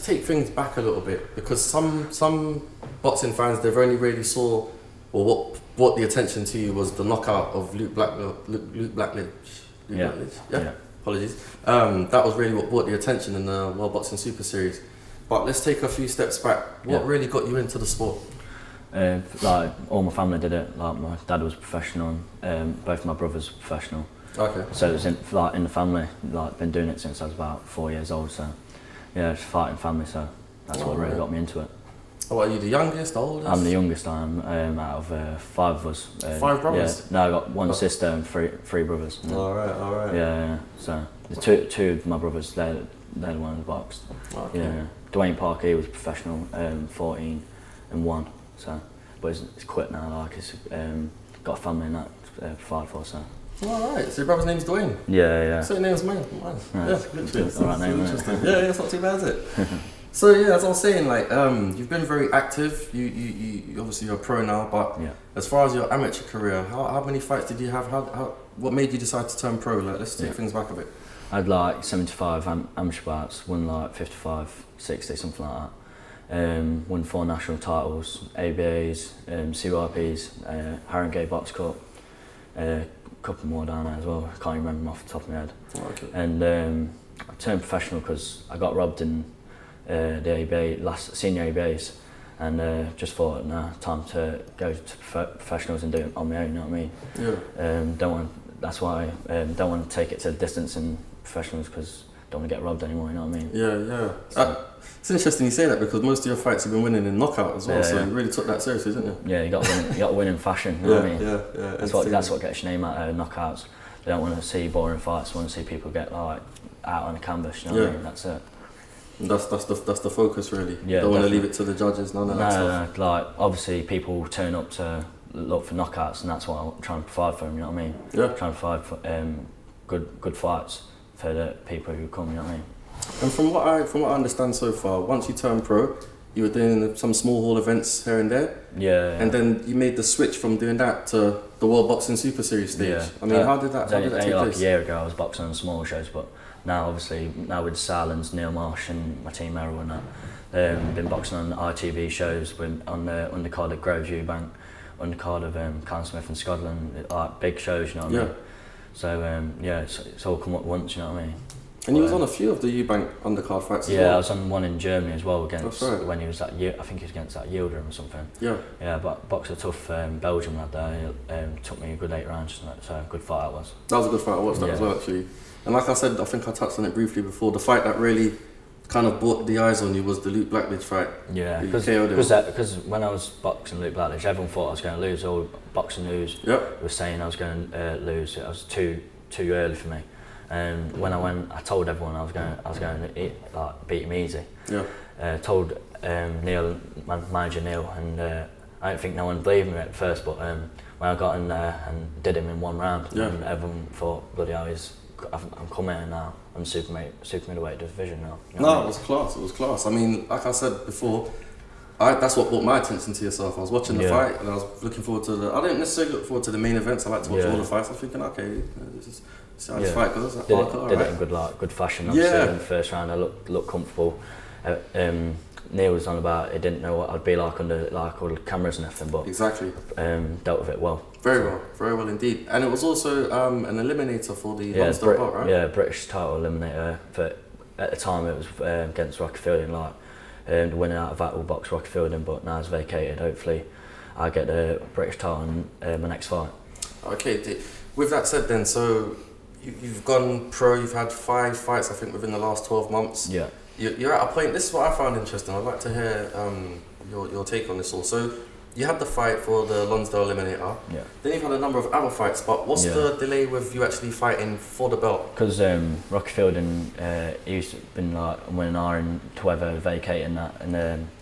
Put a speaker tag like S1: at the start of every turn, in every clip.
S1: take things back a little bit, because some boxing fans, they've only really saw, or what brought the attention to you was the knockout of Luke Blackledge. Yeah. Apologies. That was really what brought the attention in the World Boxing Super Series. But let's take a few steps back. What really got you into the sport?
S2: Like all my family did it. Like my dad was professional, and both my brothers were professional.
S1: Okay.
S2: So it was in the family. Like been doing it since I was about 4 years old. So yeah, just fighting family. So that's what really got me into it.
S1: Oh, are you the youngest, the oldest?
S2: I'm the youngest. I'm out of 5 of us.
S1: 5 brothers?
S2: Yeah. No, I got 1 sister and three brothers.
S1: All right.
S2: Yeah. So the two of my brothers, they're the ones that boxed.
S1: Okay.
S2: Yeah. Dwayne Parker, he was professional, 14 and 1. So, but it's quit now. Like he's got a family and that to provide for. So.
S1: All right. So your brother's name's Dwayne.
S2: Yeah.
S1: Same name as mine. Nice.
S2: Right.
S1: Yeah, literally.
S2: All right name,
S1: interesting. Yeah, it's not too bad, is it? So yeah, as I was saying, like you've been very active. You obviously you're a pro now, but as far as your amateur career, how many fights did you have? What made you decide to turn pro? Like, let's take things back a bit.
S2: I had like 75 amateur bouts, won like 55, 60, something like that. Won 4 national titles, ABAs, CYPs, Harringay Box Cup, a couple more down there as well. I can't even remember them off the top of my head.
S1: Okay.
S2: And I turned professional because I got robbed in the ABA, senior ABAs, and just thought, nah, time to go to professionals and do it on my own. You know what I mean? Yeah. That's why I don't want to take it to the distance in professionals, because don't want to get robbed anymore. You know what I mean?
S1: Yeah.
S2: So,
S1: it's interesting you say that, because most of your fights you've been winning in knockout as well. So you really took that seriously, didn't you?
S2: Yeah, you got to win in fashion. You know what I mean?
S1: Yeah.
S2: That's what gets your name out of knockouts. They don't want to see boring fights. They want to see people get like out on the canvas. You know what I mean? That's it.
S1: That's the focus really.
S2: Yeah,
S1: don't want to leave it to the judges. None of that stuff.
S2: No. Like obviously people turn up to look for knockouts, and that's what I'm trying to provide for them. You know what I mean? Yeah. Trying to provide for, good fights for the people who come. You know what I mean?
S1: And from what I understand so far, once you turned pro, you were doing some small hall events here and there.
S2: Yeah.
S1: And then you made the switch from doing that to the World Boxing Super Series stage. Yeah. I mean, how did that take place?
S2: Like a year ago, I was boxing on small shows, but now obviously with Salins, Neil Marsh and my team Errol and that, been boxing on ITV shows, on the undercard of Groves Eubank, undercard of Carl Smith in Scotland, like big shows, you know what I mean? So it's all come at once, you know what I mean?
S1: And you was on a few of the Eubank undercard fights as well?
S2: Yeah, I was on one in Germany as well against, when he was at, I think he was against that Yildirim or something. Yeah, but boxed a tough Belgium lad there. Took me a good 8 rounds, so a good fight that was. That was
S1: a good fight, I watched that as well actually. And like I said, I think I touched on it briefly before, the fight that really kind of brought the eyes on you was the Luke Blackledge fight.
S2: Yeah, because when I was boxing Luke Blackledge, everyone thought I was going to lose. All boxing news was saying I was going to lose. It was too early for me. And when I went, I told everyone I was going to beat him easy. Yeah. Told Neil, manager Neil, and I don't think no one believed me at first. But when I got in there and did him in 1 round, and everyone thought, bloody hell, I'm coming in now. I'm super middleweight division now. You know
S1: it was class. It was class. I mean, like I said before, that's what brought my attention to yourself. I was watching the fight and I was looking forward to I didn't necessarily look forward to the main events. I like to watch all the fights. I was thinking, okay, this is how this fight goes.
S2: Did it in good fashion. Obviously, in the first round, I looked comfortable. Neil was on about he didn't know what I'd be like under all the cameras and everything, but dealt with it well. Very well indeed.
S1: And it was also an eliminator for the Lonsdale belt, right?
S2: Yeah, British title eliminator. But at the time, it was against Rocky Fielding. The winner out of that will box Rocky Fielding, but now it's vacated. Hopefully, I get the British title in my next fight.
S1: Okay. With that said, then, so you've gone pro. You've had 5 fights, I think, within the last 12 months.
S2: Yeah.
S1: You're at a point. This is what I found interesting. I'd like to hear your take on this also. You had the fight for the Lonsdale Eliminator. Yeah. Then you've had a number of other fights. But what's the delay with you actually fighting for the belt?
S2: Because Rocky Fielding, he's been winning iron to whether vacating that, and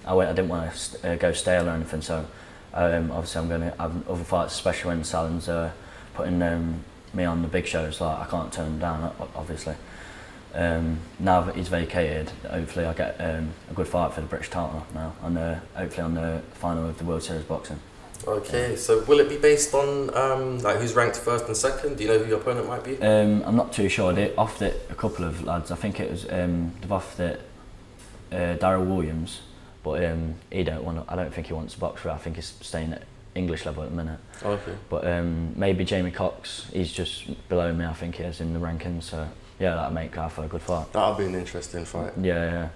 S2: I didn't want to go stale or anything. So obviously I'm going to have other fights, especially when Salins putting me on the big shows. I can't turn them down, obviously. Now that he's vacated, hopefully I get a good fight for the British title now, and hopefully on the final of the World Series boxing.
S1: Okay, so will it be based on who's ranked first and second? Do you know who your opponent might be?
S2: I'm not too sure. They offered it a couple of lads. I think it was they've offered it Daryl Williams, but he don't want. I don't think he wants to box for it. I think he's staying at English level at the minute.
S1: Okay.
S2: But maybe Jamie Cox. He's just below me. I think he is in the rankings. So yeah, that'll make for a good fight.
S1: That'll be an interesting fight.
S2: Yeah.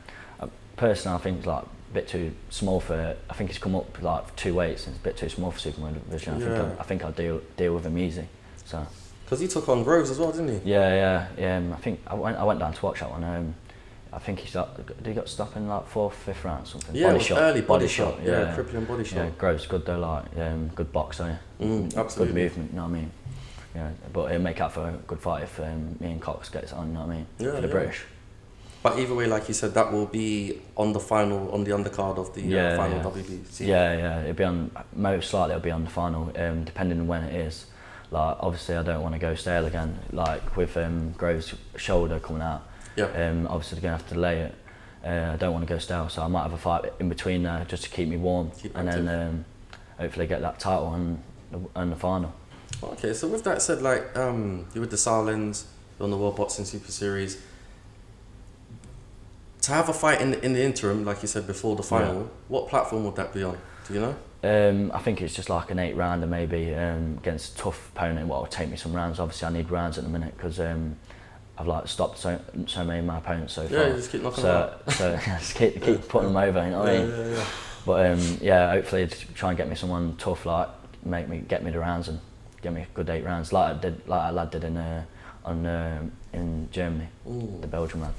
S2: Personally, I think it's like a bit too small for. I think he's come up like 2 weights. And it's a bit too small for super division. I think I'll deal with him easy. So.
S1: Because he took on Groves as well, didn't he?
S2: Yeah. I think I went down to watch that one. I think did he got stopped in like 4th, 5th round or something?
S1: Yeah, early body shot. Yeah, crippling body shot.
S2: Yeah, Groves good though, like good boxer.
S1: Absolutely.
S2: Good movement, you know what I mean? Yeah, but it'll make out for a good fight if me and Cox gets on, you know what I mean?
S1: Yeah,
S2: for the British.
S1: But either way, like you said, that will be on the undercard of the final WBC.
S2: Yeah, it'll be on, most likely it'll be on the final, depending on when it is. Like, obviously I don't want to go stale again, like with Groves' shoulder coming out.
S1: Yeah.
S2: Obviously they're going to have to delay it. I don't want to go stale, so I might have a fight in between there just to keep me warm, and then hopefully get that title and the final.
S1: Okay, so with that said, like you're with the Sarlens, you're on the World Boxing Super Series. To have a fight in the interim, like you said before the final, what platform would that be on? Do you know?
S2: I think it's just like an 8-rounder maybe against a tough opponent. What will take me some rounds. Obviously, I need rounds at the minute because I've like stopped so many of my opponents so far.
S1: Yeah, you just keep knocking them out.
S2: So just keep putting them over. You know what I mean? Yeah. But hopefully try and get me someone tough, like get me the rounds and get me a good 8 rounds, like a lad did in Germany, the Belgian lad.